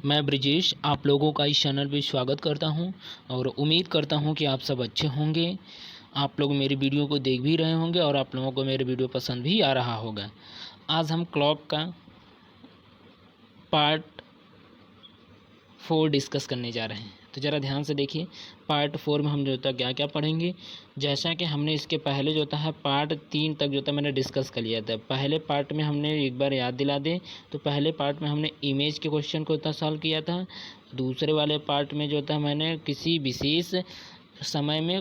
मैं ब्रिजेश आप लोगों का इस चैनल पे स्वागत करता हूं और उम्मीद करता हूं कि आप सब अच्छे होंगे। आप लोग मेरी वीडियो को देख भी रहे होंगे और आप लोगों को मेरी वीडियो पसंद भी आ रहा होगा। आज हम क्लॉक का पार्ट 4 डिस्कस करने जा रहे हैं, तो ज़रा ध्यान से देखिए। पार्ट 4 में हम जो होता है क्या क्या पढ़ेंगे। जैसा कि हमने इसके पहले जो होता है पार्ट 3 तक जो था मैंने डिस्कस कर लिया था। पहले पार्ट में हमने एक बार याद दिला दें तो पहले पार्ट में हमने इमेज के क्वेश्चन को इतना सॉल्व किया था। दूसरे वाले पार्ट में जो था मैंने किसी विशेष समय में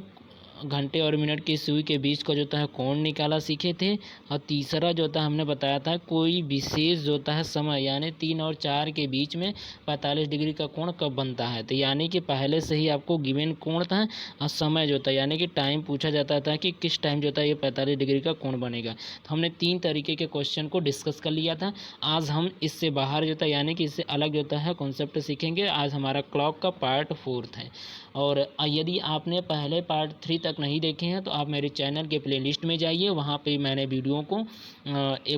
घंटे और मिनट की सुई के बीच का जो है कोण निकाला सीखे थे। और तीसरा जो था हमने बताया था कोई विशेष जो है समय यानी 3 और 4 के बीच में 45 डिग्री का कोण कब बनता है। तो यानी कि पहले से ही आपको गिवन कोण था और समय जो था यानी कि टाइम पूछा जाता था कि किस टाइम जो था ये 45 डिग्री का कोण बनेगा। तो हमने 3 तरीके के क्वेश्चन को डिस्कस कर लिया था। आज हम इससे बाहर जो था यानी कि इससे अलग जो है कॉन्सेप्ट सीखेंगे। आज हमारा क्लॉक का पार्ट 4 है। और यदि आपने पहले पार्ट 3 तक नहीं देखे हैं तो आप मेरे चैनल के प्लेलिस्ट में जाइए, वहाँ पे मैंने वीडियो को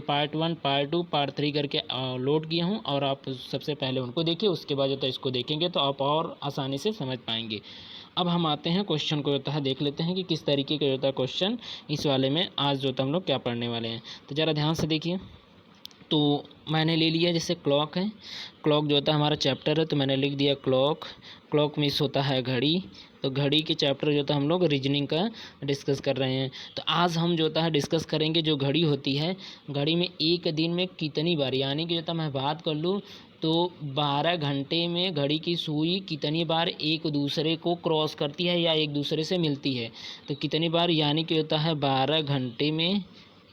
पार्ट 1 पार्ट 2 पार्ट 3 करके लोड किया हूँ और आप सबसे पहले उनको देखिए, उसके बाद जो है इसको देखेंगे तो आप और आसानी से समझ पाएंगे। अब हम आते हैं क्वेश्चन को जो है देख लेते हैं कि किस तरीके का जो है क्वेश्चन इस वाले में आज जो हम लोग क्या पढ़ने वाले हैं। तो ज़रा ध्यान से देखिए। तो मैंने ले लिया जैसे क्लॉक है, क्लॉक जो होता है हमारा चैप्टर है तो मैंने लिख दिया क्लॉक। क्लॉक मीन्स होता है घड़ी। तो घड़ी के चैप्टर जो होता है हम लोग रीजनिंग का डिस्कस कर रहे हैं। तो आज हम जो होता है डिस्कस करेंगे जो घड़ी होती है, घड़ी में एक दिन में कितनी बार यानी कि जो होता मैं बात कर लूँ तो 12 घंटे में घड़ी की सुई कितनी बार एक दूसरे को क्रॉस करती है या एक दूसरे से मिलती है। तो कितनी बार यानी कि होता है 12 घंटे में,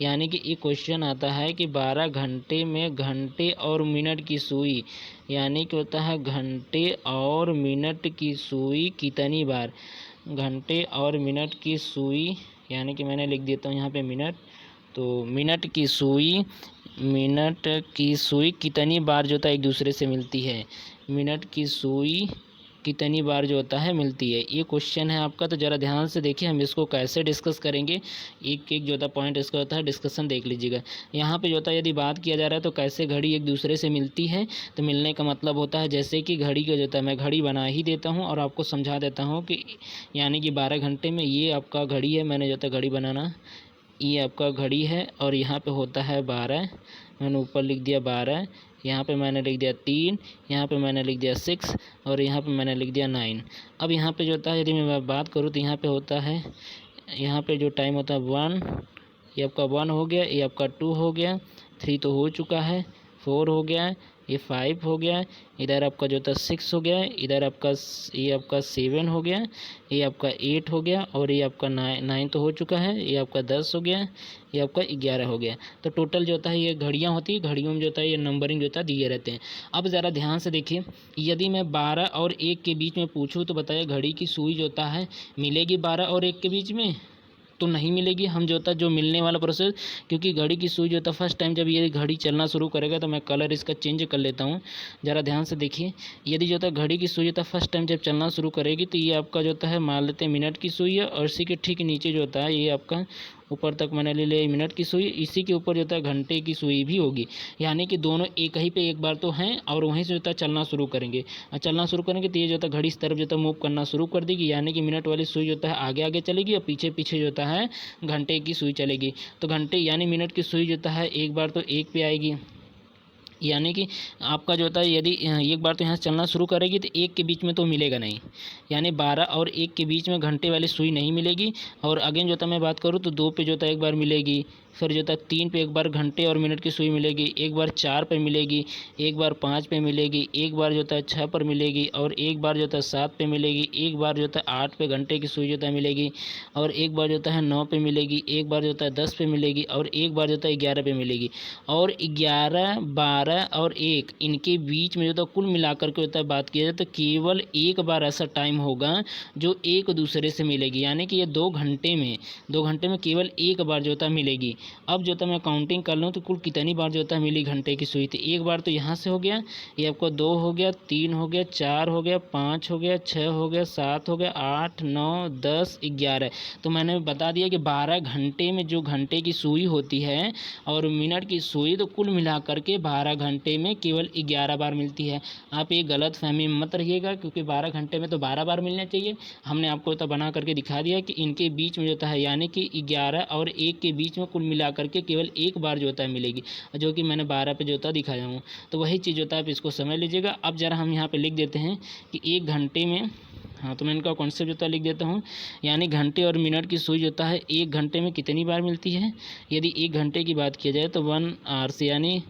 यानी कि एक क्वेश्चन आता है कि 12 घंटे में घंटे और मिनट की सुई यानी कि होता है घंटे और मिनट की सुई कितनी बार, घंटे और मिनट की सुई यानी कि मैंने लिख देता हूँ यहाँ पे मिनट। तो मिनट की सुई कितनी बार जो होता है एक दूसरे से मिलती है, मिनट की सुई कितनी बार जो होता है मिलती है, ये क्वेश्चन है आपका। तो ज़रा ध्यान से देखिए हम इसको कैसे डिस्कस करेंगे। एक एक जो होता है पॉइंट इसका होता है डिस्कशन देख लीजिएगा। यहाँ पे जो होता है यदि बात किया जा रहा है तो कैसे घड़ी एक दूसरे से मिलती है। तो मिलने का मतलब होता है जैसे कि घड़ी का जो होता है मैं घड़ी बना ही देता हूँ और आपको समझा देता हूँ कि यानी कि 12 घंटे में ये आपका घड़ी है, मैंने जो होता है घड़ी बनाना, ये आपका घड़ी है और यहाँ पे होता है 12, मैंने ऊपर लिख दिया 12, यहाँ पे मैंने लिख दिया 3, यहाँ पे मैंने लिख दिया 6 और यहाँ पे मैंने लिख दिया 9। अब यहाँ पे जो होता है यदि मैं बात करूँ तो यहाँ पे होता है, यहाँ पे जो टाइम होता है 1, ये आपका 1 हो गया, ये आपका 2 हो गया, 3 तो हो चुका है, 4 हो गया है, ये 5 हो गया है, इधर आपका जो था 6 हो गया है, इधर आपका ये आपका 7 हो गया, ये आपका 8 हो गया और ये आपका 9 तो हो चुका है, ये आपका 10 हो गया, ये आपका 11 हो गया। तो टोटल जो होता है ये घड़ियाँ होती है, घड़ियों में जो होता है ये नंबरिंग जो होता है दिए रहते हैं। अब ज़रा ध्यान से देखिए, यदि मैं 12 और 1 के बीच में पूछूँ तो बताइए घड़ी की सुई जो होता है मिलेगी 12 और 1 के बीच में तो नहीं मिलेगी। हम जो होता है जो मिलने वाला प्रोसेस, क्योंकि घड़ी की सुई जो होता है फर्स्ट टाइम जब ये घड़ी चलना शुरू करेगा, तो मैं कलर इसका चेंज कर लेता हूँ। ज़रा ध्यान से देखिए, यदि जो होता है घड़ी की सुई होता है फर्स्ट टाइम जब चलना शुरू करेगी तो ये आपका जो होता है मान लेते हैं मिनट की सुई है और इसी के ठीक नीचे जो होता है ये आपका ऊपर तक मैंने ले लिया मिनट की सुई, इसी के ऊपर जो होता है घंटे की सुई भी होगी। यानी कि दोनों एक ही पे एक बार तो हैं और वहीं से जो होता है चलना शुरू करेंगे और चलना शुरू करेंगे तो ये जो होता है घड़ी इस तरफ जो होता है मूव करना शुरू कर देगी। यानी कि मिनट वाली सुई जो होता है आगे आगे चलेगी और पीछे पीछे जो होता है घंटे की सुई चलेगी। तो घंटे यानी मिनट की सुई जो होता है एक बार तो 1 पे आएगी, यानी कि आपका जो होता है यदि एक बार तो यहाँ से चलना शुरू करेगी तो 1 के बीच में तो मिलेगा नहीं, यानी 12 और 1 के बीच में घंटे वाली सुई नहीं मिलेगी। और अगेन जो होता है मैं बात करूँ तो 2 पे जो होता है एक बार मिलेगी, फिर जो होता है 3 पे एक बार घंटे और मिनट की सुई मिलेगी, एक बार 4 पे मिलेगी, एक बार 5 पे मिलेगी, एक बार जो होता है 6 पर मिलेगी और एक बार जो होता है 7 पे मिलेगी, एक बार जो होता है 8 पे घंटे की सुई जो होता है मिलेगी और एक बार जो होता है 9 पे मिलेगी, एक बार जो होता है 10 पे मिलेगी और एक बार जो होता है 11 पे मिलेगी। और 11, 12 और 1 इनके बीच में जो होता है कुल मिलाकर के होता है बात किया जाए तो केवल एक बार ऐसा टाइम होगा जो एक दूसरे से मिलेगी। यानी कि ये 2 घंटे में केवल एक बार जो होता है मिलेगी। अब जो था मैं काउंटिंग कर लूँ तो कुल कितनी बार जो था मिली घंटे की सुई। तो एक बार तो यहाँ से हो गया, ये आपको 2 हो गया, 3 हो गया, 4 हो गया, 5 हो गया, 6 हो गया, 7 हो गया, 8, 9, 10, 11। तो मैंने बता दिया कि 12 घंटे में जो घंटे की सुई होती है और मिनट की सुई, तो कुल मिलाकर के 12 घंटे में केवल 11 बार मिलती है। आप ये गलत फहमी में मत रहिएगा, क्योंकि 12 घंटे में तो 12 बार मिलना चाहिए। हमने आपको तो बना करके दिखा दिया कि इनके बीच में जो है यानी कि 11 और 1 के बीच में कुल मिलाकर के केवल एक बार जो होता है मिलेगी, जो कि मैंने 12 पे जो होता दिखाया हूँ। तो वही चीज़ होता है, आप इसको समझ लीजिएगा। अब ज़रा हम यहाँ पे लिख देते हैं कि 1 घंटे में, हाँ तो मैं इनका कॉन्सेप्ट होता है लिख देता हूँ। यानी घंटे और मिनट की सुई होता है 1 घंटे में कितनी बार मिलती है। यदि 1 घंटे की बात किया जाए तो 1 आवर्स, यानी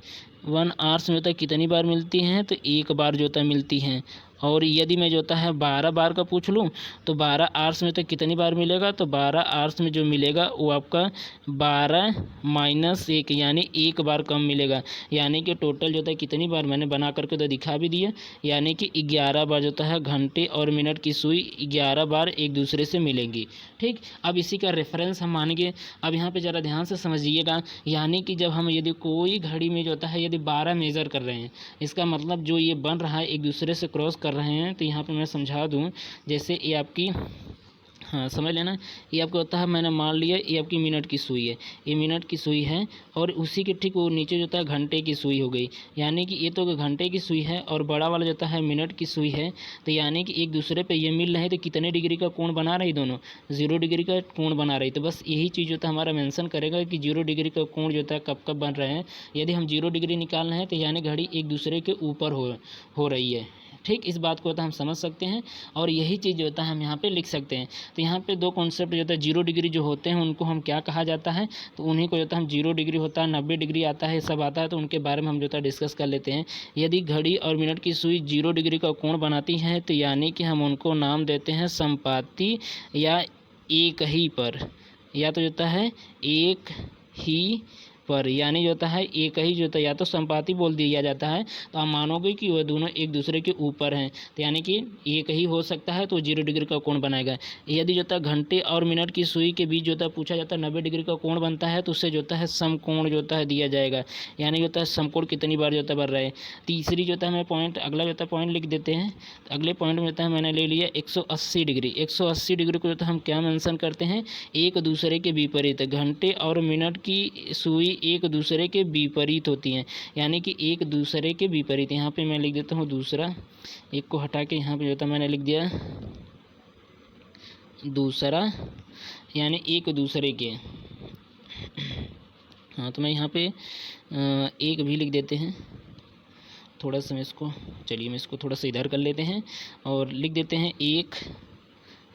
1 आवर्स में होता है कितनी बार मिलती हैं, तो 1 बार जो होता है मिलती हैं। और यदि मैं जो होता है 12 बार का पूछ लूँ तो 12 आवर्स में तो कितनी बार मिलेगा, तो 12 आवर्स में जो मिलेगा वो आपका 12 - 1 यानी 1 बार कम मिलेगा। यानी कि टोटल जो होता है कितनी बार मैंने बना करके तो दिखा भी दिया, यानी कि 11 बार जो होता है घंटे और मिनट की सुई 11 बार एक दूसरे से मिलेंगी। ठीक, अब इसी का रेफरेंस हम मानेंगे। अब यहाँ पे ज़रा ध्यान से समझिएगा, यानी कि जब हम यदि कोई घड़ी में जो होता है यदि 12 मेज़र कर रहे हैं, इसका मतलब जो ये बन रहा है एक दूसरे से क्रॉस कर रहे हैं। तो यहाँ पे मैं समझा दूँ, जैसे ये आपकी, हाँ समझ लेना, ये आपको होता है, मैंने मान लिया ये आपकी मिनट की सुई है, ये मिनट की सुई है, और उसी के ठीक वो नीचे जो होता है घंटे की सुई हो गई। यानी कि ये तो घंटे की सुई है और बड़ा वाला जो होता है मिनट की सुई है। तो यानी कि एक दूसरे पे ये मिल रहे हैं, तो कितने डिग्री का कोण बना रही दोनों, 0 डिग्री का कोण बना रही। तो बस यही चीज़ होता है हमारा मेंशन करेगा कि 0 डिग्री का कोण जो होता है कब कब बन रहे हैं। यदि हम 0 डिग्री निकालना है तो यानी घड़ी एक दूसरे के ऊपर हो रही है। ठीक, इस बात को होता है हम समझ सकते हैं, और यही चीज़ जो होता है हम यहाँ पे लिख सकते हैं। तो यहाँ पे 2 कॉन्सेप्ट जो होता है, 0 डिग्री जो होते हैं उनको हम क्या कहा जाता है, तो उन्हीं को जो होता है हम 0 डिग्री होता है, 90 डिग्री आता है, सब आता है, तो उनके बारे में हम जो होता है डिस्कस कर लेते हैं। यदि घड़ी और मिनट की सुई 0 डिग्री का कोण बनाती है तो यानी कि हम उनको नाम देते हैं संपाती या एक ही पर, या तो होता है एक ही पर, यानी जो होता है एक ही जो होता है, या तो संपाती बोल दिया जाता है, तो आप मानोगे कि वह दोनों एक दूसरे के ऊपर हैं। तो यानी कि एक ही हो सकता है तो 0 डिग्री का कोण बनाएगा। यदि जो होता है घंटे और मिनट की सुई के बीच जो होता है पूछा जाता है 90 डिग्री का कोण बनता है, तो उससे जो होता है समकोण जो होता है दिया जाएगा। यानी जो होता है समकोण कितनी बार जो होता है बन रहा है। तीसरी जो होता है मैं पॉइंट, अगला जो होता है पॉइंट लिख देते हैं। तो अगले पॉइंट में होता है मैंने ले लिया 180 डिग्री। 180 डिग्री को जो होता है हम क्या मेंशन करते हैं, एक दूसरे के विपरीत। घंटे और मिनट की सुई एक दूसरे के विपरीत होती हैं, यानी कि एक दूसरे के विपरीत। यहाँ पे मैं लिख देता हूँ दूसरा, एक को हटा के यहाँ पे जो होता मैंने लिख दिया दूसरा, यानी एक दूसरे के। हाँ तो मैं यहाँ पे एक भी लिख देते हैं। थोड़ा सा मैं इसको, चलिए मैं इसको थोड़ा सा इधर कर लेते हैं और लिख देते हैं एक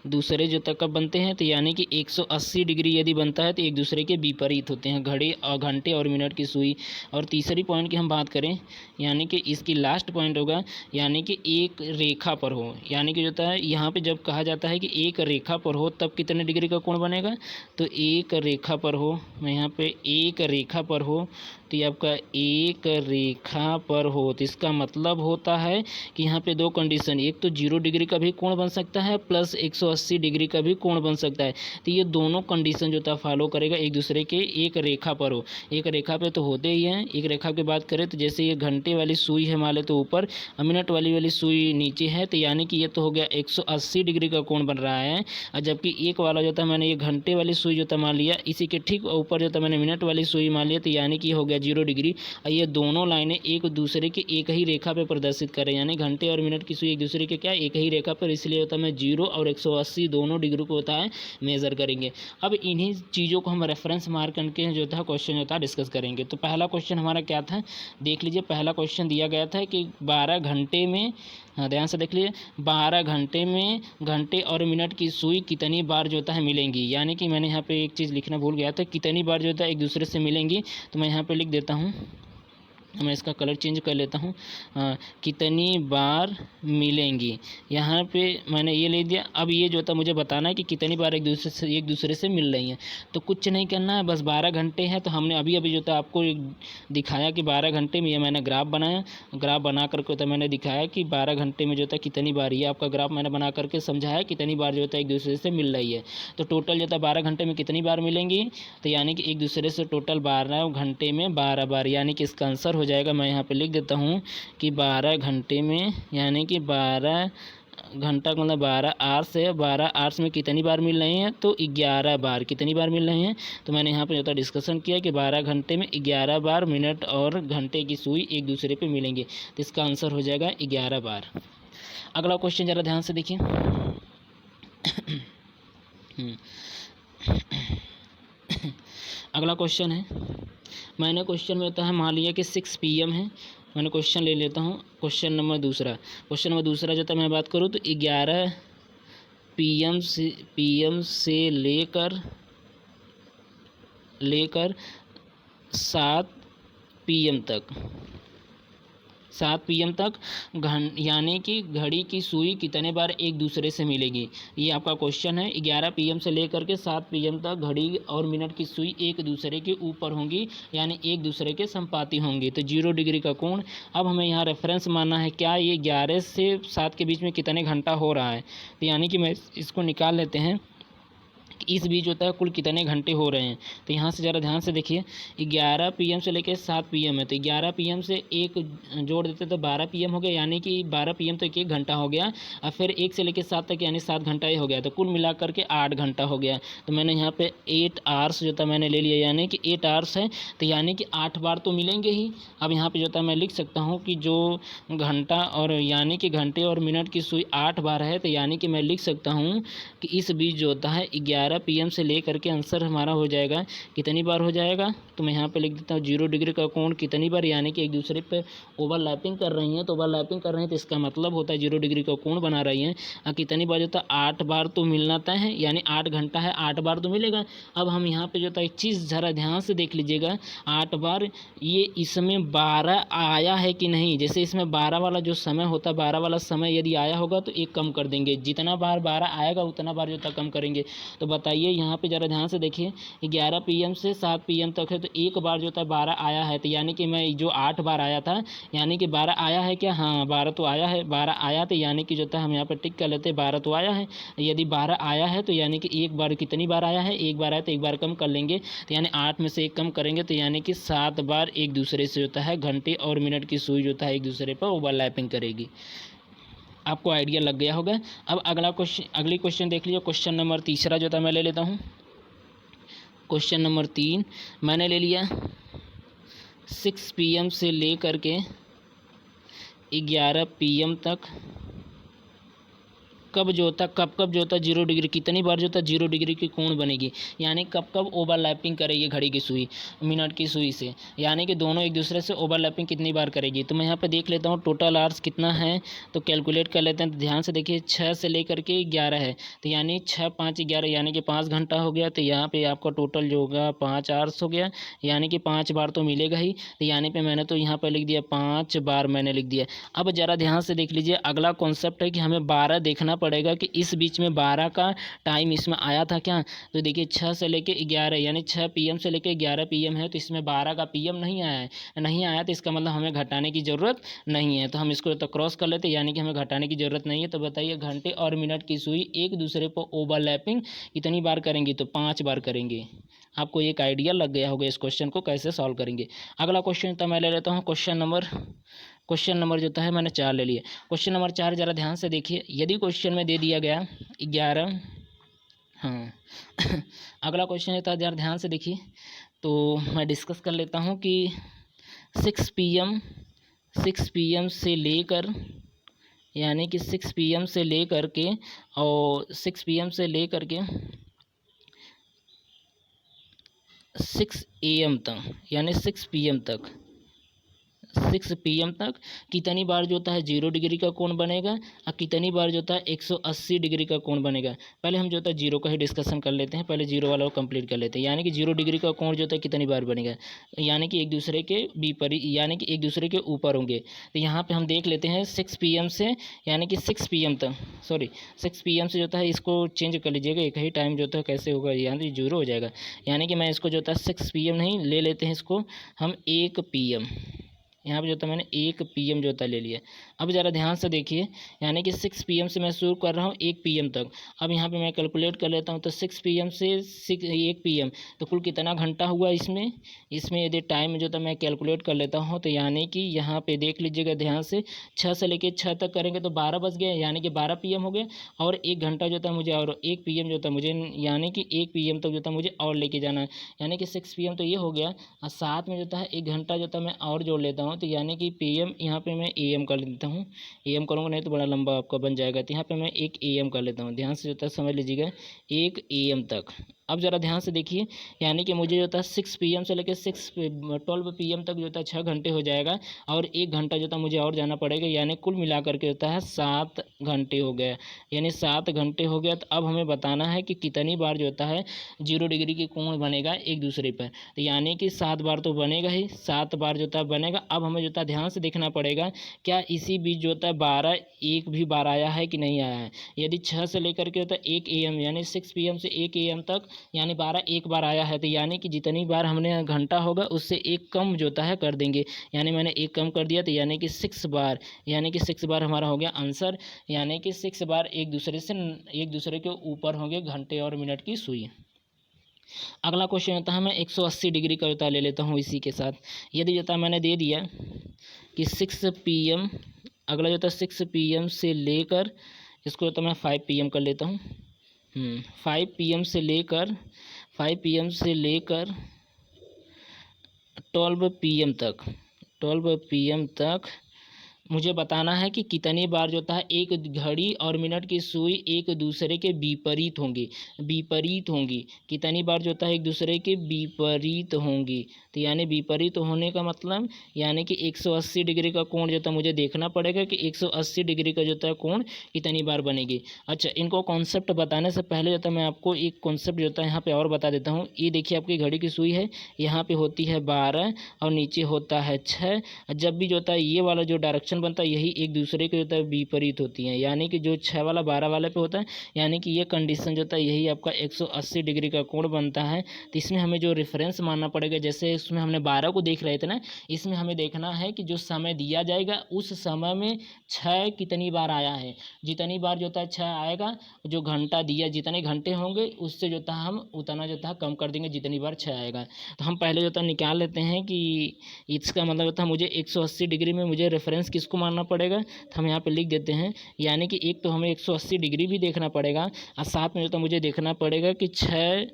दूसरे जो तक कब बनते हैं, तो यानी कि 180 डिग्री यदि बनता है तो एक दूसरे के विपरीत होते हैं घड़ी और घंटे और मिनट की सुई। और तीसरी पॉइंट की हम बात करें, यानी कि इसकी लास्ट पॉइंट होगा, यानी कि एक रेखा पर हो। यानी कि जो होता है यहाँ पे जब कहा जाता है कि एक रेखा पर हो तब कितने डिग्री का कोण बनेगा, तो एक रेखा पर हो, मैं यहाँ पे एक रेखा पर हो, तो ये आपका एक रेखा पर हो। तो इसका मतलब होता है कि यहाँ पे 2 कंडीशन, एक तो 0 डिग्री का भी कोण बन सकता है प्लस 180 डिग्री का भी कोण बन सकता है। तो ये दोनों कंडीशन जो होता है फॉलो करेगा एक दूसरे के एक रेखा पर हो। एक रेखा पे तो होते ही हैं। एक रेखा की बात करें तो जैसे ये घंटे वाली सुई है मान ले तो ऊपर, मिनट वाली सुई नीचे है, तो यानी कि ये तो हो गया 180 डिग्री का कोण बन रहा है। और जबकि एक वाला जो था मैंने ये घंटे वाली सुई जो था मान लिया, इसी के ठीक ऊपर जो था मैंने मिनट वाली सुई मान लिया, तो यानी कि हो गया 0 डिग्री। और ये दोनों लाइनें एक दूसरे के एक ही रेखा पे प्रदर्शित करें, यानी घंटे और मिनट की सुई एक दूसरे के क्या एक ही रेखा पर, इसलिए होता है मैं 0 और 180 दोनों डिग्री को होता है मेज़र करेंगे। अब इन्हीं चीज़ों को हम रेफरेंस मार्क करके जो था क्वेश्चन जो था डिस्कस करेंगे। तो पहला क्वेश्चन हमारा क्या था, देख लीजिए। पहला क्वेश्चन दिया गया था कि 12 घंटे में, हाँ ध्यान से देख लीजिए, 12 घंटे में घंटे और मिनट की सुई कितनी बार जो होता है मिलेंगी। यानी कि मैंने यहाँ पे एक चीज़ लिखना भूल गया था, कितनी बार जो होता है एक दूसरे से मिलेंगी। तो मैं यहाँ पे लिख देता हूँ मैं इसका कलर चेंज कर लेता हूँ। कितनी बार मिलेंगी, यहाँ पे मैंने ये ले दिया। अब ये जो था मुझे बताना है कि कितनी बार एक दूसरे से मिल रही हैं। तो कुछ नहीं करना है, बस 12 घंटे हैं। तो हमने अभी अभी जो था आपको दिखाया कि 12 घंटे में, ये मैंने ग्राफ बनाया, ग्राफ बना करके तो मैंने दिखाया कि 12 घंटे में जो था कितनी बार, ये आपका ग्राफ मैंने बना करके समझाया कितनी बार जो था एक दूसरे से मिल रही है। तो टोटल जो था 12 घंटे में कितनी बार मिलेंगी, तो यानी कि एक दूसरे से टोटल 12 घंटे में 12 बार, यानी कि इसका आंसर हो जाएगा, मैं यहाँ पे लिख देता हूँ कि 12 घंटे में, यानी कि 12 घंटा मतलब 12 आवर्स है, 12 आवर्स में कितनी बार मिल रही हैं, तो 11 बार। कितनी बार मिल रही हैं, तो मैंने यहाँ पे जो था डिस्कशन किया कि 12 घंटे में 11 बार मिनट और घंटे की सुई एक दूसरे पे मिलेंगे। तो इसका आंसर हो जाएगा 11 बार। अगला क्वेश्चन ज़रा ध्यान से देखिए। अगला क्वेश्चन है, मैंने क्वेश्चन में होता है, मान लिया कि 6 PM है। मैंने क्वेश्चन ले लेता हूँ, क्वेश्चन नंबर दूसरा जो था मैं बात करूँ तो 11 PM से लेकर 7 PM तक, 7 PM तक यानी कि घड़ी की सुई कितने बार एक दूसरे से मिलेगी। ये आपका क्वेश्चन है। 11 PM से लेकर के 7 PM तक घड़ी और मिनट की सुई एक दूसरे के ऊपर होंगी, यानी एक दूसरे के संपाती होंगी। तो 0 डिग्री का कोण। अब हमें यहाँ रेफरेंस मानना है, क्या ये 11 से 7 के बीच में कितने घंटा हो रहा है। तो यानी कि मैं इसको निकाल लेते हैं, इस बीच होता है कुल कितने घंटे हो रहे हैं। तो यहाँ से ज़रा ध्यान से देखिए, 11 PM से लेकर 7 PM है। तो 11 PM से एक जोड़ देते तो 12 PM हो गया, यानी कि 12 PM तक 1 घंटा हो गया। और फिर 1 से लेकर 7 तक यानी 7 घंटा ही हो गया। तो कुल मिलाकर के 8 घंटा हो गया। तो मैंने यहाँ पे 8 आवर्स जो था मैंने ले लिया, यानी कि 8 आवर्स है। तो यानी कि 8 बार तो मिलेंगे ही। अब यहाँ पर जो था मैं लिख सकता हूँ कि जो घंटा और यानी कि घंटे और मिनट की सुई 8 बार है। तो यानी कि मैं लिख सकता हूँ कि इस बीच जो होता है 11 PM से लेकर के आंसर हमारा हो जाएगा कितनी बार हो जाएगा। तो मैं यहाँ पे लिख देता हूँ 0 डिग्री का कोण कितनी बार, यानी कि एक दूसरे पे ओवरलैपिंग कर रही हैं। तो ओवरलैपिंग कर रही हैं तो इसका मतलब होता है 0 डिग्री का कोण बना रही हैं। और कितनी बार होता है, 8 बार तो मिलना तय है, यानी 8 घंटा है, 8 बार तो मिलेगा। अब हम यहाँ पे जो था एक चीज़ ज़रा ध्यान से देख लीजिएगा, 8 बार ये इसमें 12 आया है कि नहीं। जैसे इसमें 12 वाला जो समय होता है, 12 वाला समय यदि आया होगा तो एक कम कर देंगे, जितना बार 12 आएगा उतना बार जो था कम करेंगे। तो बताइए यहाँ पे ज़रा ध्यान से देखिए, 11 PM से 7 PM तक है। तो एक बार जो था 12 आया है। तो यानी कि मैं जो 8 बार आया था, यानी कि 12 आया है क्या, हाँ 12 तो आया है। 12 आया तो यानी कि जो था हम यहाँ पर टिक कर लेते हैं, 12 तो आया है। यदि 12 आया है तो यानी कि एक बार कितनी बार आया है, एक बार आया तो एक बार कम कर लेंगे। तो यानी 8 में से एक कम करेंगे, तो यानी कि 7 बार एक दूसरे से होता है घंटे और मिनट की सुई जो था एक दूसरे पर ओवरलैपिंग करेगी। आपको आइडिया लग गया होगा। अब अगली क्वेश्चन देख लीजिए, क्वेश्चन नंबर तीसरा जो था मैं ले लेता हूँ। क्वेश्चन नंबर 3 मैंने ले लिया, 6 PM से लेकर के 11 PM तक कब जो होता कब जो होता 0 डिग्री, कितनी बार जो होता 0 डिग्री की कोण बनेगी, यानी कब ओवरलैपिंग करेगी घड़ी की सुई मिनट की सुई से, यानी कि दोनों एक दूसरे से ओवरलैपिंग कितनी बार करेगी। तो मैं यहाँ पे देख लेता हूँ टोटल आवर्स कितना है, तो कैलकुलेट कर लेते हैं। तो ध्यान से देखिए, 6 से लेकर के 11 है। तो यानी 6 5 11 यानी कि 5 घंटा हो गया। तो यहाँ पर आपका टोटल जो होगा 5 आवर्स हो गया, यानी कि 5 बार तो मिलेगा ही। तो यानी पे मैंने तो यहाँ पर लिख दिया 5 बार मैंने लिख दिया। अब ज़रा ध्यान से देख लीजिए, अगला कॉन्सेप्ट है कि हमें 12 देखना पड़ेगा कि इस बीच में 12 का टाइम इसमें आया था क्या। तो देखिए 6 से लेके 11 यानी 6 PM से लेके 11 PM है। तो इसमें 12 का PM नहीं आया है, नहीं आया तो इसका मतलब हमें घटाने की ज़रूरत नहीं है। तो हम इसको तो क्रॉस कर लेते, यानी कि हमें घटाने की ज़रूरत नहीं है। तो बताइए घंटे और मिनट की सुई एक दूसरे पर ओवरलैपिंग कितनी बार करेंगी, तो 5 बार करेंगे। आपको एक आइडिया लग गया होगा इस क्वेश्चन को कैसे सॉल्व करेंगे। अगला क्वेश्चन तो मैं ले लेता हूँ, क्वेश्चन नंबर जो है मैंने 4 ले लिए। क्वेश्चन नंबर 4 ज़रा ध्यान से देखिए, यदि क्वेश्चन में दे दिया गया 11, हाँ अगला क्वेश्चन है, ज़रा ध्यान से देखिए। तो मैं डिस्कस कर लेता हूँ कि 6 PM से लेकर, यानी कि 6 PM से लेकर के और 6 PM से लेकर के 6 AM तक, यानी 6 PM तक 6 PM तक कितनी बार जो होता है 0 डिग्री का कोण बनेगा और कितनी बार जो होता है 180 डिग्री का कोण बनेगा। पहले हम जो होता है 0 का ही डिस्कशन कर लेते हैं, पहले 0 वाला को कंप्लीट कर लेते हैं। यानी कि 0 डिग्री का कोण जो होता है कितनी बार बनेगा, यानी कि एक दूसरे के विपरीत, यानी कि एक दूसरे के ऊपर होंगे। तो यहाँ पे हम देख लेते हैं 6 PM से, यानी कि 6 PM तक, सॉरी 6 PM से जो होता है इसको चेंज कर लीजिएगा, एक ही टाइम जो होता है कैसे होगा, यानी 0 हो जाएगा। यानी कि मैं इसको जो होता है 6 PM नहीं ले लेते हैं, इसको हम 1 PM, यहाँ पे जो होता है मैंने 1 PM जो होता है ले लिया। अब ज़रा ध्यान से देखिए, यानी कि 6 PM से मैं शुरू कर रहा हूँ 1 PM तक। अब यहाँ पे मैं कैलकुलेट कर लेता हूँ, तो 6 PM से 1 PM तो कुल कितना घंटा हुआ इसमें यदि टाइम जो होता है मैं कैलकुलेट कर लेता हूँ, तो यानी कि यहाँ पे देख लीजिएगा ध्यान से, 6 से लेकर 6 तक करेंगे तो 12 बज गए, यानी कि 12 PM हो गए। और 1 घंटा जो होता है मुझे, और 1 PM जो होता है मुझे, यानी कि 1 PM तक जो होता है मुझे और लेके जाना है, यानी कि 6 PM तो ये हो गया, और साथ में जो होता है 1 घंटा जो होता है मैं और जोड़ लेता हूँ। तो यानी कि PM यहाँ पे मैं AM कर लेता हूँ, AM करूँगा नहीं तो बड़ा लंबा आपका बन जाएगा। तो यहाँ पे मैं 1 AM कर लेता हूँ, ध्यान से जो होता है समझ लीजिएगा 1 AM तक। अब ज़रा ध्यान से देखिए, यानी कि मुझे जो होता है 6 PM से लेकर 12 PM तक जो होता है 6 घंटे हो जाएगा, और 1 घंटा जो होता है मुझे और जाना पड़ेगा, यानी कुल मिला करके होता है 7 घंटे हो गया, यानी 7 घंटे हो गया। तो अब हमें बताना है कि कितनी बार जो होता है 0 डिग्री के कोण बनेगा एक दूसरे पर। तो यानी कि 7 बार तो बनेगा ही, 7 बार जो होता है बनेगा। अब हमें जो होता है ध्यान से देखना पड़ेगा, क्या इसी बीच जो होता है 12 एक भी बार आया है कि नहीं आया है। यदि 6 से लेकर के होता है 1 AM, यानी 6 PM से 1 AM तक, यानी 12 एक बार आया है, तो यानी कि जितनी बार हमने घंटा होगा उससे एक कम जो होता है कर देंगे, यानी मैंने एक कम कर दिया, तो यानी कि 6 बार, यानी कि 6 बार हमारा हो गया आंसर, यानी कि 6 बार एक दूसरे के ऊपर होंगे घंटे और मिनट की सुई। अगला क्वेश्चन होता है, मैं 180 डिग्री का होता ले लेता हूँ इसी के साथ। यदि जो होता मैंने दे दिया कि 6 PM, अगला जो होता है 6 PM से लेकर, इसको होता मैं 5 PM कर लेता हूँ। 5 PM से लेकर 12 PM तक, 12 PM तक मुझे बताना है कि कितनी बार जो होता है एक घड़ी और मिनट की सुई एक दूसरे के विपरीत होंगी, कितनी बार जो होता है एक दूसरे के विपरीत होंगी। तो यानी विपरीत होने का मतलब, यानी कि 180 डिग्री का कोण जो होता है मुझे देखना पड़ेगा कि 180 डिग्री का जो होता है कोण कितनी बार बनेगी। अच्छा, इनको कॉन्सेप्ट बताने से पहले जो होता है मैं आपको एक कॉन्सेप्ट जो होता है यहाँ पे और बता देता हूँ। ये देखिए आपकी घड़ी की सुई है, यहाँ पे होती है 12 और नीचे होता है 6। जब भी जो होता है ये वाला जो डायरेक्शन बनता है यही एक दूसरे के जो होता है विपरीत होती हैं, यानी कि जो 6 वाला 12 वाले पे होता है, यानी कि ये कंडीशन जो होता है यही आपका 180 डिग्री का कोण बनता है। तो इसमें हमें जो रेफरेंस मानना पड़ेगा, जैसे इसमें हमने 12 को देख रहे थे ना, इसमें हमें देखना है कि जो समय दिया जाएगा उस समय में 6 कितनी बार आया है। जितनी बार जो होता है 6 आएगा, जो घंटा दिया जितने घंटे होंगे उससे जो होता है हम उतना जो होता है कम कर देंगे जितनी बार 6 आएगा। तो हम पहले जो होता है निकाल लेते हैं कि इसका मतलब होता है मुझे 180 डिग्री में मुझे रेफरेंस किसको मानना पड़ेगा, तो हम यहाँ पे लिख देते हैं। यानी कि एक तो हमें 180 डिग्री भी देखना पड़ेगा, और साथ में जो तो मुझे देखना पड़ेगा कि 6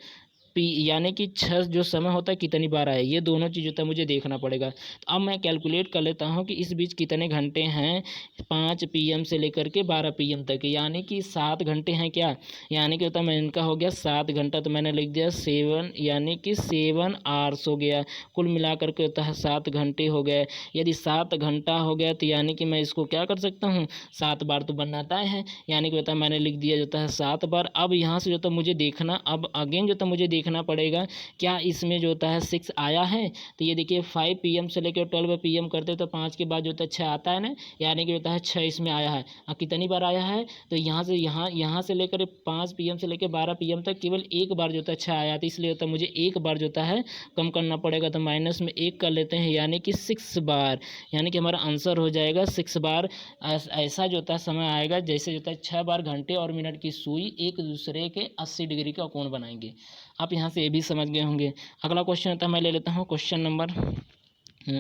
यानी कि 6 जो समय होता है कितनी बार आए, ये दोनों चीज़ होता है मुझे देखना पड़ेगा। तो अब मैं कैलकुलेट कर लेता हूँ कि इस बीच कितने घंटे हैं 5 PM से लेकर के 12 PM तक, यानी कि 7 घंटे हैं क्या, यानी कि होता है मैं इनका हो गया 7 घंटा, तो मैंने लिख दिया 7, यानी कि 7 आवर्स हो गया। कुल मिला करके होता है 7 घंटे हो गए। यदि 7 घंटा हो गया तो यानी कि मैं इसको क्या कर सकता हूँ, 7 बार तो बनना तय है, यानी कि होता है मैंने लिख दिया जाता है 7 बार। अब यहाँ से जो होता है मुझे देखना, अब अगेन जो होता है मुझे देखना पड़ेगा क्या इसमें जो होता है 6 आया है। तो ये देखिए 5 PM से लेकर 12 PM करते तो 5 के बाद जो होता है 6 आता है ना, यानी कि होता है 6 इसमें आया है। और कितनी बार आया है, तो यहाँ से लेकर 5 PM से लेकर 12 PM तक केवल एक बार जो होता है 6 आया, तो इसलिए होता है मुझे एक बार जो होता है कम करना पड़ेगा, तो माइनस में 1 कर लेते हैं, यानी कि 6 बार, यानी कि हमारा आंसर हो जाएगा 6 बार। ऐसा जो होता है समय आएगा जैसे जो होता है 6 बार घंटे और मिनट की सुई एक दूसरे के 80 डिग्री का कोण बनाएंगे। आप यहाँ से ये भी समझ गए होंगे। अगला क्वेश्चन होता है, मैं ले लेता हूँ क्वेश्चन नंबर,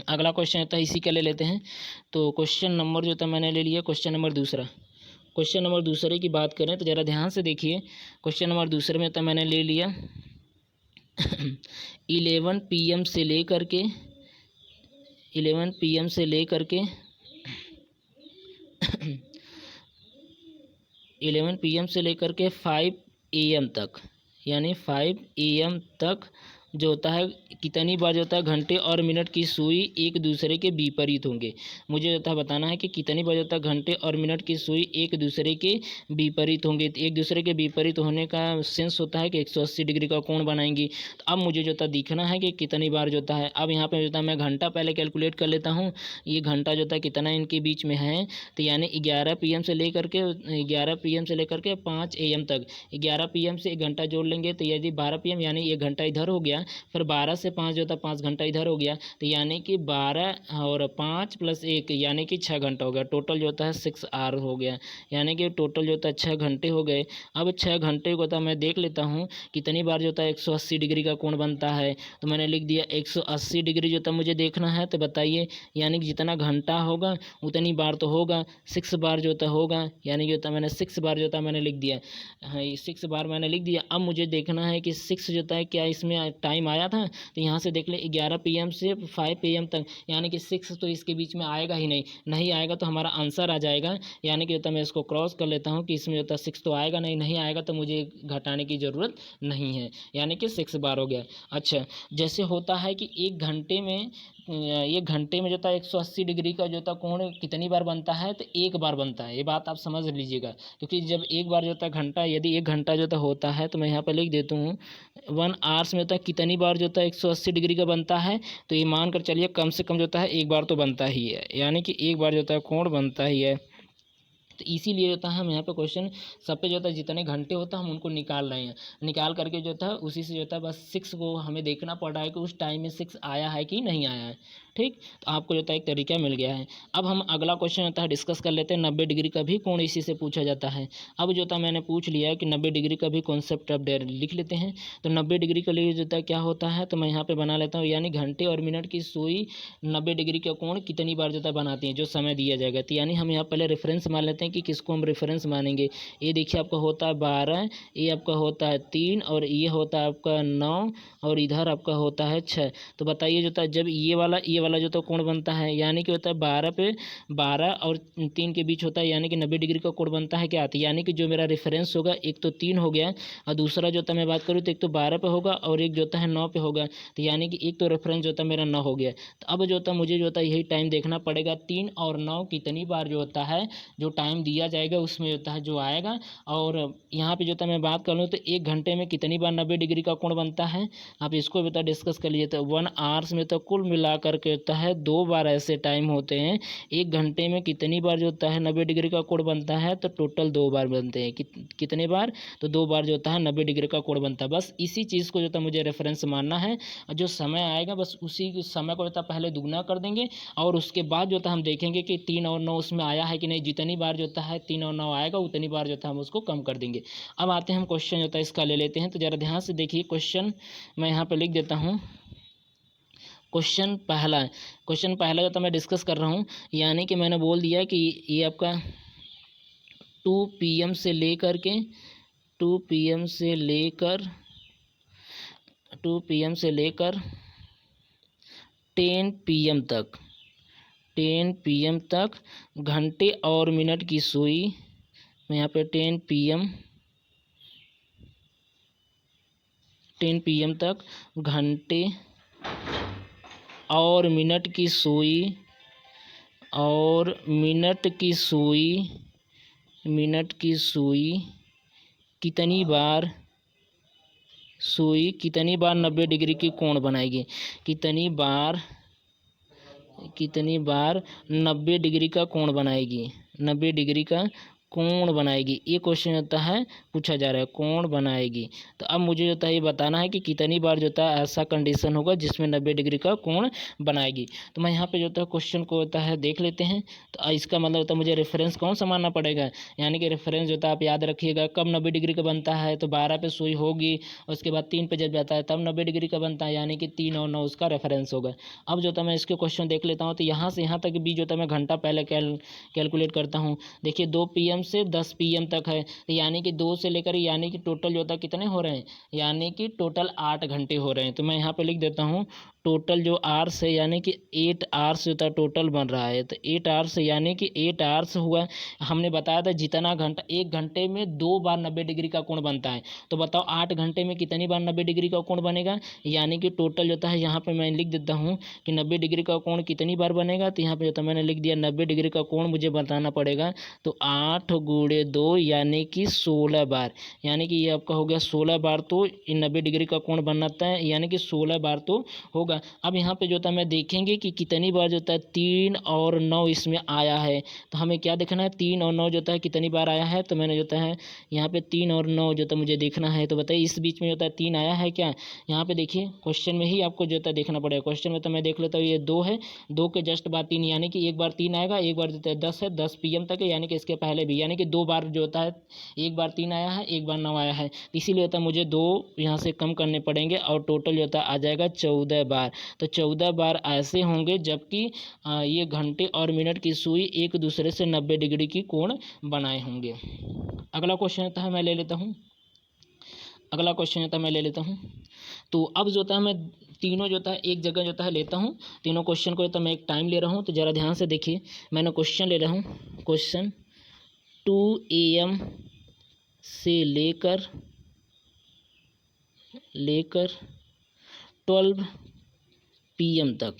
अगला क्वेश्चन होता है इसी का ले लेते हैं। तो क्वेश्चन नंबर जो होता है मैंने ले लिया क्वेश्चन नंबर दूसरा। क्वेश्चन नंबर दूसरे की बात करें तो ज़रा ध्यान से देखिए, क्वेश्चन नंबर दूसरे में होता है मैंने ले लिया 11 PM से लेकर के 11 PM से लेकर के 5 AM तक, यानी 5 AM तक जो होता है कितनी बार जो होता है घंटे और मिनट की सुई एक दूसरे के विपरीत होंगे। मुझे जो होता है बताना है कि कितनी बार जो होता है घंटे और मिनट की सुई एक दूसरे के विपरीत होंगे। तो एक दूसरे के विपरीत होने का सेंस होता है कि 180 डिग्री का कोण बनाएंगी। तो अब मुझे जो होता है दिखना है कि कितनी बार जो होता है। अब यहाँ पे जो होता है मैं घंटा पहले कैलकुलेट कर लेता हूँ। ये घंटा जो होता है कितना इनके बीच में है, तो यानी 11 PM से लेकर के 5 AM तक। 11 PM से 1 घंटा जोड़ लेंगे तो यदि 12 PM यानी 1 घंटा इधर हो गया। फिर 12 से 5 जो होता है 5 घंटा इधर हो गया, तो यानी कि 12 और 5 + 1 यानी कि 6 घंटा हो गया। टोटल जो होता है 6 आवर हो गया, यानी कि टोटल जो होता है 6 घंटे हो गए। अब 6 घंटे को होता है मैं देख लेता हूँ कितनी बार जो होता है 180 डिग्री का कोण बनता है। तो मैंने लिख दिया 180 डिग्री जो होता है मुझे देखना है। तो बताइए, यानी कि जितना घंटा होगा उतनी बार तो होगा, 6 बार जो होता होगा, यानी कि होता मैंने 6 बार जो होता मैंने लिख दिया। हाँ, ये 6 बार मैंने लिख दिया। अब मुझे देखना है कि 6 जो होता है क्या इसमें टाइम आया था। तो यहाँ से देख ले 11 PM से 5 AM तक, यानी कि 6 तो इसके बीच में आएगा ही नहीं। नहीं आएगा तो हमारा आंसर आ जाएगा, यानी कि होता मैं इसको क्रॉस कर लेता हूँ कि इसमें होता 6 तो आएगा नहीं। नहीं आएगा तो मुझे घटाने की ज़रूरत नहीं है, यानी कि 6 बार हो गया। अच्छा, जैसे होता है कि एक घंटे में जो था 180 डिग्री का जो था कोण कितनी बार बनता है, तो 1 बार बनता है। ये बात आप समझ लीजिएगा, क्योंकि जब 1 बार जो था घंटा, यदि 1 घंटा जो था होता है, तो मैं यहाँ पर लिख देता हूँ 1 आवर्स में होता है कितनी बार जो होता है 180 डिग्री का बनता है। तो ये मान कर चलिए कम से कम जो होता है 1 बार तो बनता ही है, यानी कि 1 बार जो होता है कोण बनता ही है। तो इसीलिए जो था हम यहाँ पे क्वेश्चन सब पे जो था जितने घंटे होता है हम उनको निकाल रहे हैं। निकाल करके जो था उसी से जो था बस 6 को हमें देखना पड़ रहा है कि उस टाइम में 6 आया है कि नहीं आया है। ठीक, तो आपको जो था एक तरीका मिल गया है। अब हम अगला क्वेश्चन होता है डिस्कस कर लेते हैं। 90 डिग्री का भी कोण इसी से पूछा जाता है। अब जो था मैंने पूछ लिया है कि 90 डिग्री का भी कॉन्सेप्ट ऑफ डेयर लिख लेते हैं। तो 90 डिग्री के लिए जो था क्या होता है, तो मैं यहाँ पे बना लेता हूँ, यानी घंटे और मिनट की सुई 90 डिग्री का कोण कितनी बार जो था बनाती है, जो समय दिया जाएगा। तो यानी हम यहाँ पहले रेफरेंस मान लेते हैं कि किसको हम रेफरेंस मानेंगे। ये देखिए आपका होता है 12, ये आपका होता है 3, और ये होता है आपका 9, और इधर आपका होता है 6। तो बताइए जो था जब ये वाला जो तो कोण बनता है, यानी कि होता है 12 पे 12 और 3 के बीच होता है, यानी कि 90 डिग्री का कोण बनता है। क्या आता है, यानी कि जो मेरा रेफरेंस होगा, एक तो 3 हो गया और दूसरा जो था मैं बात करूँ तो एक तो 12 पे होगा और एक जो है 9 पे होगा। तो यानी कि एक तो रेफरेंस जो था मेरा 9 हो गया। तो अब जो था मुझे जो था यही टाइम देखना पड़ेगा, 3 और 9 कितनी बार जो होता है जो टाइम दिया जाएगा उसमें होता है जो आएगा। और यहाँ पे जो था मैं बात कर लूँ तो 1 घंटे में कितनी बार 90 डिग्री का कोण बनता है, आप इसको भी तो डिस्कस कर लीजिए। तो 1 आवर्स में तो कुल मिलाकर के होता है 2 बार ऐसे टाइम होते हैं। 1 घंटे में कितनी बार जो होता है 90 डिग्री का कोण बनता है, तो टोटल 2 बार बनते हैं। कितने बार, तो 2 बार जो होता है 90 डिग्री का कोण बनता है। बस इसी चीज़ को जो था मुझे रेफरेंस मानना है, और जो समय आएगा बस उसी समय को जो था पहले दुगना कर देंगे, और उसके बाद जो था हम देखेंगे कि 3 और 9 उसमें आया है कि नहीं। जितनी बार जो है 3 और 9 आएगा उतनी बार जो था हम उसको कम कर देंगे। अब आते हैं हम क्वेश्चन जो था इसका ले लेते हैं। तो ज़रा ध्यान से देखिए, क्वेश्चन मैं यहाँ पे लिख देता हूँ। क्वेश्चन पहला जो था मैं डिस्कस कर रहा हूँ, यानी कि मैंने बोल दिया कि ये आपका 2 PM से लेकर 10 PM तक घंटे और मिनट की सुई, मैं यहाँ पे 10 PM तक घंटे और मिनट की सुई कितनी बार 90 डिग्री की कोण बनाएगी। कितनी बार 90 डिग्री का कोण बनाएगी, 90 डिग्री का कोण बनाएगी। ये क्वेश्चन होता है पूछा जा रहा है, कोण बनाएगी। तो अब मुझे जो है ये बताना है कि कितनी बार जो है ऐसा कंडीशन होगा जिसमें 90 डिग्री का कोण बनाएगी। तो मैं यहाँ पे जो है क्वेश्चन को होता है देख लेते हैं। तो इसका मतलब होता है मुझे रेफरेंस कौन सा मानना पड़ेगा, यानी कि रेफरेंस जो है आप याद रखिएगा कब 90 डिग्री का बनता है, तो 12 पे सुई होगी, उसके बाद 3 पे जब जाता है तब 90 डिग्री का बनता है, यानी कि 3 और 9 उसका रेफरेंस होगा। अब जो है मैं इसके क्वेश्चन देख लेता हूँ। तो यहाँ से यहाँ तक भी जो है मैं घंटा पहले कैलकुलेट करता हूँ। देखिए 2 PM से 10 PM तक है, तो यानी कि 2 से लेकर, यानी कि टोटल जो होता है कितने हो रहे हैं, यानी कि टोटल 8 घंटे हो रहे हैं। तो मैं यहाँ पे लिख देता हूँ टोटल जो आवर्स है यानी कि 8 आवर्स जो था टोटल बन रहा है। तो 8 आवर्स यानी कि 8 आवर्स हुआ। हमने बताया था जितना घंटा, 1 घंटे में 2 बार 90 डिग्री का कोण बनता है। तो बताओ 8 घंटे में कितनी बार 90 डिग्री का कोण बनेगा, यानी कि टोटल जो है यहाँ पे मैं लिख देता हूँ कि 90 डिग्री का कोण कितनी बार बनेगा। तो यहाँ पे जो मैंने लिख दिया 90 डिग्री का कोण मुझे बताना पड़ेगा। तो 8 गुणे 2 यानी कि 16 बार, यानी कि ये आपका हो गया 16 बार। तो 90 डिग्री का कोण बनाता है यानी कि 16 बार तो होगा। अब यहाँ पे जो था मैं देखेंगे कि कितनी बार जो था 3 और 9 इसमें आया है। तो हमें क्या देखना है, 3 और 9 जो है कितनी बार आया है। तो मैंने जो है यहाँ पे 3 और 9 जो था मुझे देखना है। तो बताइए इस बीच में जो था 3 आया है क्या। यहाँ पे देखिए क्वेश्चन में ही आपको जो था देखना पड़ेगा। क्वेश्चन में तो मैं देख लेता हूँ ये 2 है, 2 के जस्ट बाद 3, यानी कि एक बार 3 आएगा, एक बार जो है 10 है, 10 PM तक है, यानी कि इसके पहले भी, यानी कि 2 बार जो होता है, एक बार 3 आया है, एक बार 9 आया है। इसीलिए होता है मुझे 2 यहाँ से कम करने पड़ेंगे और टोटल जो होता आ जाएगा 14 बार। तो 14 बार ऐसे होंगे जबकि ये घंटे और मिनट की सुई एक दूसरे से 90 डिग्री की कोण बनाए होंगे। अगला क्वेश्चन होता है मैं ले लेता हूँ। अगला क्वेश्चन होता है मैं ले लेता हूँ। तो अब जो होता है मैं तीनों जो है एक जगह जो है लेता हूँ। तीनों क्वेश्चन को तो मैं एक टाइम ले रहा हूँ। तो ज़रा ध्यान से देखिए, मैंने क्वेश्चन ले रहा हूँ। क्वेश्चन 2 AM से लेकर 12 PM तक,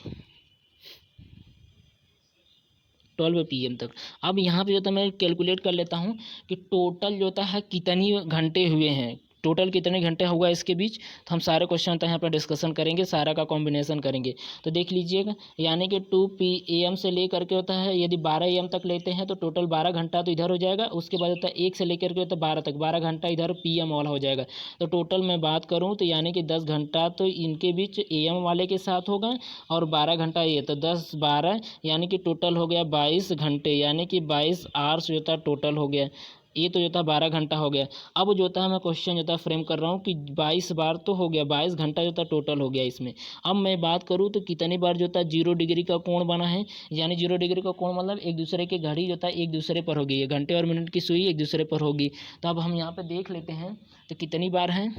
12 PM तक। अब यहाँ पे जो था मैं कैलकुलेट कर लेता हूँ कि टोटल जो है कितनी घंटे हुए हैं, टोटल कितने घंटे होगा इसके बीच। तो हम सारे क्वेश्चन तो यहाँ पर डिस्कशन करेंगे, सारा का कॉम्बिनेशन करेंगे। तो देख लीजिएगा, यानी कि 2 PM से लेकर के होता है, यदि 12 AM तक लेते हैं तो टोटल 12 घंटा तो इधर हो जाएगा। उसके बाद होता है 1 से लेकर के होता है 12 तक, 12 घंटा इधर PM वाला हो जाएगा। तो टोटल मैं बात करूँ तो यानी कि 10 घंटा तो इनके बीच AM वाले के साथ होगा और 12 घंटा ये, तो 10 12 यानी कि टोटल हो गया 22 घंटे, यानी कि 22 आवर्स जो था टोटल हो गया। ये तो जो था 12 घंटा हो गया। अब जो था मैं क्वेश्चन जो था फ्रेम कर रहा हूँ कि 22 बार तो हो गया, 22 घंटा जो था टोटल हो गया इसमें। अब मैं बात करूँ तो कितनी बार जो था 0 डिग्री का कोण बना है, यानी 0 डिग्री का कोण मतलब एक दूसरे के घड़ी जो था एक दूसरे पर होगी, ये घंटे और मिनट की सुई एक दूसरे पर होगी। तो अब हम यहाँ पर देख लेते हैं तो कितनी बार है।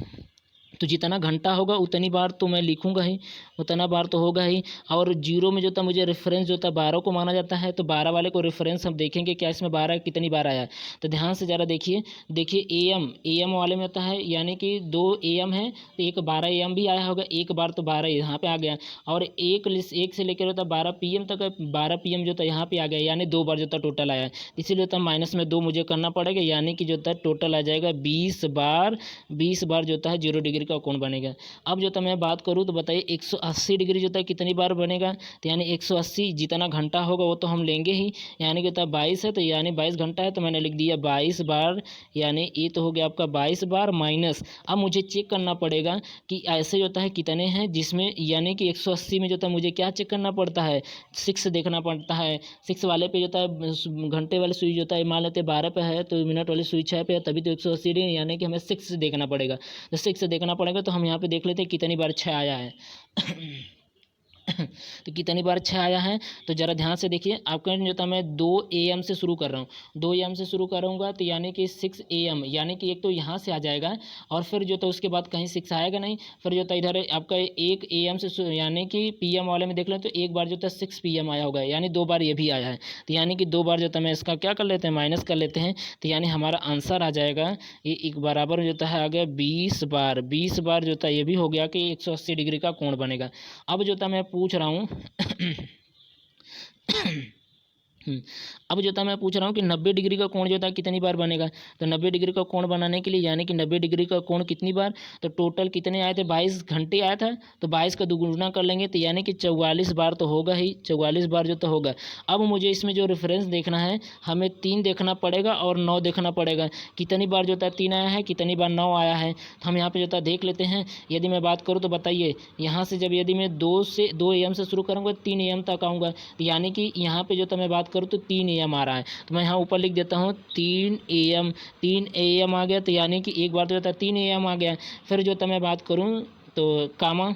तो जितना घंटा होगा उतनी बार तो मैं लिखूंगा ही, उतना बार तो होगा ही। और 0 में जो था मुझे रेफरेंस जो था 12 को माना जाता है। तो 12 वाले को रेफरेंस हम देखेंगे क्या इसमें 12 कितनी बार आया है। तो ध्यान से ज़रा देखिए, AM वाले में होता है यानी कि 2 AM है तो एक 12 AM भी आया होगा, एक बार तो 12 यहाँ पे आ गया। और एक से लेकर होता 12 PM तक है, 12 PM जो था यहाँ पे आ गया, यानी 2 बार जो था टोटल आया है। इसीलिए होता माइनस में 2 मुझे करना पड़ेगा, यानी कि जो था टोटल आ जाएगा 20 बार। 20 बार जो है 0 डिग्री का कोण बनेगा। अब जो था मैं बात करूँ तो बताइए 180 डिग्री जो है कितनी बार बनेगा। तो यानी 180 जितना घंटा होगा वो तो हम लेंगे ही, यानी कि 22 है तो यानी 22 घंटा है तो मैंने लिख दिया 22 बार, यानी ये तो हो गया आपका 22 बार माइनस। अब मुझे चेक करना पड़ेगा कि ऐसे जो है कितने हैं जिसमें, यानी कि 180 में जो था मुझे क्या चेक करना पड़ता है, 6 देखना पड़ता है। 6 वाले पे जो था घंटे वाली सुई जो था मान लेते 12 पे है तो मिनट वाली सुई 6 पे है, तभी तो 180 डिग्री, यानी कि हमें 6 देखना पड़ेगा। तो 6 देखना पड़ेगा। तो हम यहाँ पे देख लेते हैं कितनी बार 6 आया है। तो कितनी बार 6 आया है। तो ज़रा ध्यान से देखिए, आपका जो था मैं 2 AM से शुरू कर रहा हूँ, 2 AM से शुरू करूँगा तो यानी कि 6 AM, यानी कि एक तो यहाँ से आ जाएगा और फिर जो था उसके बाद कहीं 6 आएगा नहीं, फिर जो था इधर आपका 1 AM से यानी कि PM वाले में देख लें तो एक बार जो था 6 PM आया होगा, यानी 2 बार ये भी आया है। तो यानी कि 2 बार जो था मैं इसका क्या कर लेते हैं, माइनस कर लेते हैं। तो यानी हमारा आंसर आ जाएगा ये एक बराबर जो था आ गया 20 बार। 20 बार जो था ये भी हो गया कि 180 डिग्री का कोण बनेगा। अब जो था मैं पूछ रहा हूँ अब जो था मैं पूछ रहा हूँ कि 90 डिग्री का कोण जो था कितनी बार बनेगा। तो 90 डिग्री का कोण बनाने के लिए यानी कि 90 डिग्री का कोण कितनी बार, तो टोटल कितने आए थे, 22 घंटे आया था तो 22 का दुगुना कर लेंगे तो यानी कि 44 बार तो होगा ही, 44 बार जो तो होगा। अब मुझे इसमें जो रेफरेंस देखना है, हमें 3 देखना पड़ेगा और 9 देखना पड़ेगा। कितनी बार जो था 3 आया है, कितनी बार 9 आया है। तो हम यहाँ पर जो था देख लेते हैं। यदि मैं बात करूँ तो बताइए, यहाँ से जब यदि मैं 2 AM से शुरू करूँगा 3 AM तक आऊँगा, यानी कि यहाँ पर जो था मैं बात करूँ तो 3 AM आ रहा है। तो मैं यहाँ ऊपर लिख देता हूँ 3 AM आ गया। तो यानी कि एक बार तो होता है 3 AM आ गया। फिर जो था मैं बात करूँ तो कामा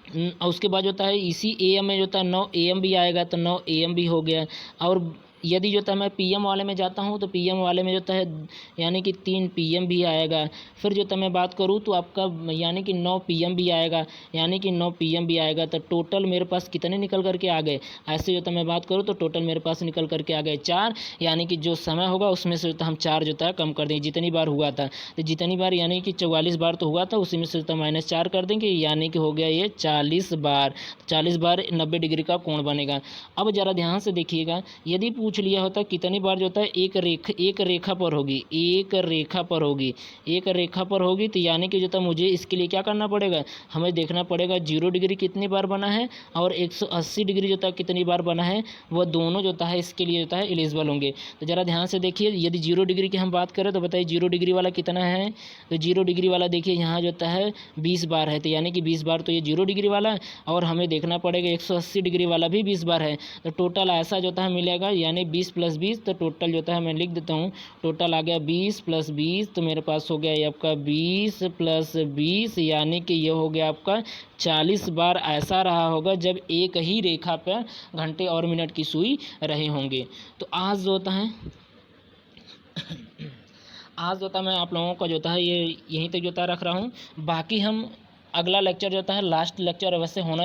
और उसके बाद जो होता है इसी AM में जो था 9 AM भी आएगा तो 9 AM भी हो गया। और यदि जो है मैं PM वाले में जाता हूँ तो PM वाले में जो है यानी कि 3 PM भी आएगा। फिर जो मैं बात करूँ तो आपका यानी कि 9 PM भी आएगा, यानी कि 9 PM भी आएगा। तो टोटल मेरे पास कितने निकल करके आ गए? ऐसे जो मैं बात करूँ तो टोटल मेरे पास निकल करके आ गए 4, यानी कि जो समय होगा उसमें से हम 4 जो है कम कर देंगे। जितनी बार हुआ था तो जितनी बार यानी कि 44 बार तो हुआ था, उसी में से -4 कर देंगे, यानी कि हो गया ये 40 बार। 40 बार 90 डिग्री का कोण बनेगा। अब ज़रा ध्यान से देखिएगा, यदि पूछ लिया होता कितनी बार जो होता है एक रेखा पर होगी, एक रेखा पर होगी, एक रेखा पर होगी, तो यानी कि जो था मुझे इसके लिए क्या करना पड़ेगा, हमें देखना पड़ेगा 0 डिग्री कितनी बार बना है और 180 डिग्री जो था कितनी बार बना है, वह दोनों जो है इसके लिए जो है एलिजिबल होंगे। तो ज़रा ध्यान से देखिए, यदि 0 डिग्री की हम बात करें तो बताइए 0 डिग्री वाला कितना है। तो 0 डिग्री वाला देखिए यहाँ जो है 20 बार है, तो यानी कि 20 बार तो ये 0 डिग्री वाला है, और हमें देखना पड़ेगा 180 डिग्री वाला भी 20 बार है। तो टोटल ऐसा जो है मिलेगा, यानी 20 + 20, तो टोटल जो है मैं लिख देता हूँ, टोटल आ गया 20 + 20, तो मेरे पास हो गया ये आपका 20 + 20, यानी कि ये हो गया आपका 40 बार ऐसा रहा होगा जब एक ही रेखा पर घंटे और मिनट की सुई रहे होंगे। तो आज जो होता है आज जो था मैं आप लोगों का जो था ये यहीं तक जो था रख रहा हूँ। बाकी हम अगला लेक्चर जो है लास्ट लेक्चर वैसे होना